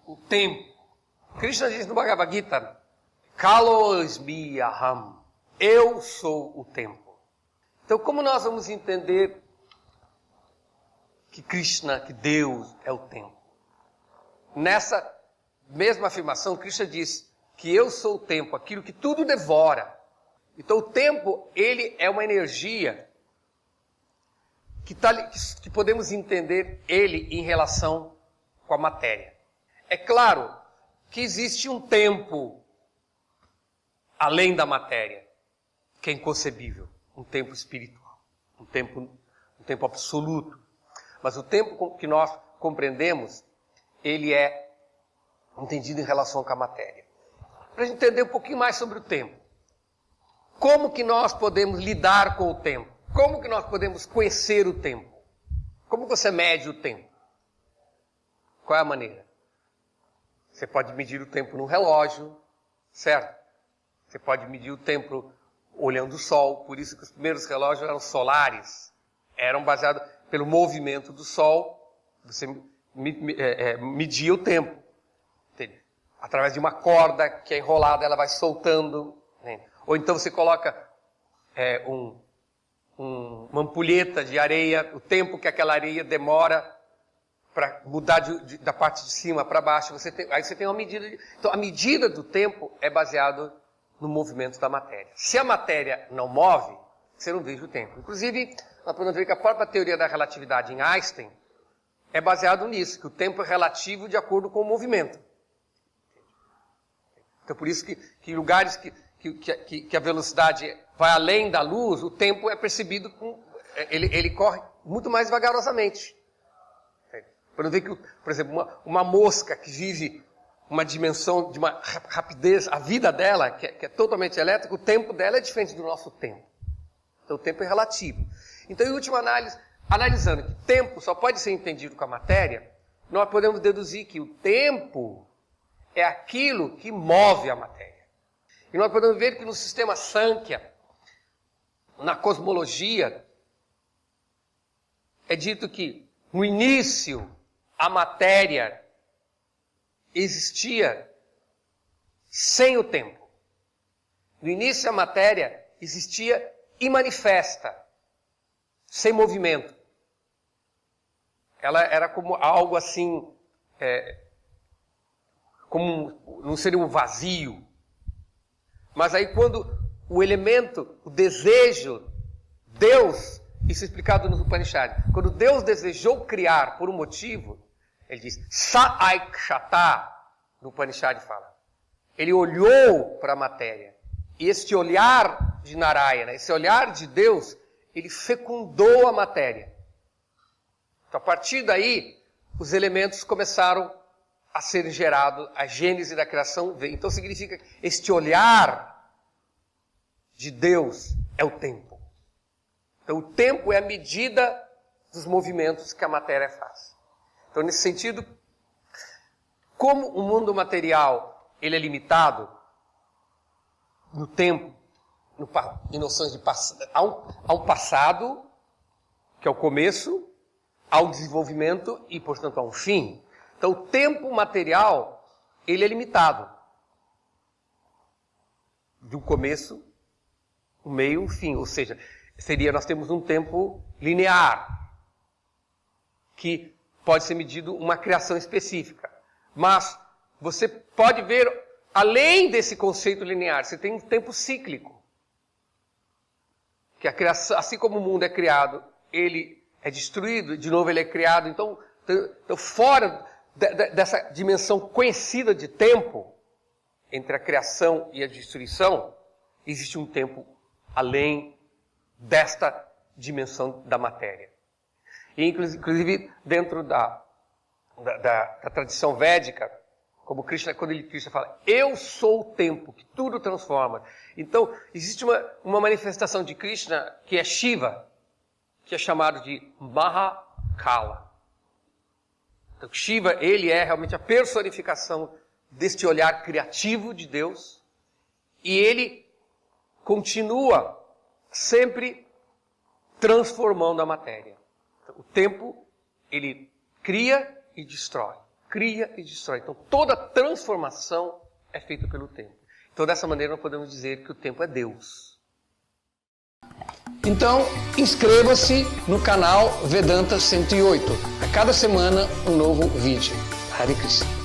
o tempo. Krishna diz no Bhagavad Gita, Kalosmi Aham, eu sou o tempo. Então, como nós vamos entender que Krishna, que Deus é o tempo? Nessa mesma afirmação, Krishna diz que eu sou o tempo, aquilo que tudo devora. Então, o tempo, ele é uma energia que podemos entender ele em relação com a matéria. É claro que existe um tempo além da matéria, que é inconcebível, um tempo espiritual, um tempo absoluto. Mas o tempo que nós compreendemos, ele é entendido em relação com a matéria. Para a gente entender um pouquinho mais sobre o tempo. Como que nós podemos lidar com o tempo? Como que nós podemos conhecer o tempo? Como você mede o tempo? Qual é a maneira? Você pode medir o tempo num relógio, certo? Você pode medir o tempo olhando o sol, por isso que os primeiros relógios eram solares. Eram baseados pelo movimento do sol, você media o tempo. Entende? Através de uma corda que é enrolada, ela vai soltando. Entende? Ou então você coloca uma ampulheta de areia, o tempo que aquela areia demora para mudar da parte de cima para baixo. Aí você tem uma medida. Então, a medida do tempo é baseada no movimento da matéria. Se a matéria não move, você não vê o tempo. Inclusive, nós podemos ver que a própria teoria da relatividade em Einstein é baseado nisso, que o tempo é relativo de acordo com o movimento. Então, por isso que em lugares que a velocidade vai além da luz, o tempo é percebido ele corre muito mais vagarosamente. Podemos ver que, por exemplo, uma mosca que vive uma dimensão de uma rapidez, a vida dela, que é totalmente elétrica, o tempo dela é diferente do nosso tempo. Então o tempo é relativo. Então, em última análise, analisando que tempo só pode ser entendido com a matéria, nós podemos deduzir que o tempo é aquilo que move a matéria. E nós podemos ver que no sistema Sankhya, na cosmologia, é dito que no início a matéria existia sem o tempo. No início a matéria existia imanifesta, sem movimento. Ela era como algo assim, não seria um vazio. Mas aí quando o elemento, o desejo, Deus, isso é explicado no Upanishad, quando Deus desejou criar por um motivo, ele diz, Sa-aikshata, no Upanishad fala. Ele olhou para a matéria. E este olhar de Narayana, esse olhar de Deus, ele fecundou a matéria. Então, a partir daí, os elementos começaram a serem gerados, a gênese da criação veio. Então, significa que este olhar de Deus é o tempo. Então, o tempo é a medida dos movimentos que a matéria faz. Então, nesse sentido, como o mundo material ele é limitado no tempo, em noções de passado, há um passado, que é o começo, há um desenvolvimento e, portanto, há um fim. Então, o tempo material, ele é limitado. Do começo, o meio, o fim. Ou seja, nós temos um tempo linear, que pode ser medido uma criação específica. Mas você pode ver, além desse conceito linear, você tem um tempo cíclico. Que a criação, assim como o mundo é criado, ele é destruído, de novo ele é criado. Então fora dessa dimensão conhecida de tempo, entre a criação e a destruição, existe um tempo além desta dimensão da matéria. E inclusive dentro da tradição védica, como Krishna, quando Krishna fala, eu sou o tempo que tudo transforma. Então, existe uma manifestação de Krishna que é Shiva, que é chamado de Mahakala. Então, Shiva, ele é realmente a personificação deste olhar criativo de Deus, e ele continua sempre transformando a matéria. Então, o tempo, ele cria e destrói. cria e destrói. Então toda transformação é feita pelo tempo. Então dessa maneira nós podemos dizer que o tempo é Deus. Então, inscreva-se no canal Vedanta 108. A cada semana um novo vídeo. Hare Krishna.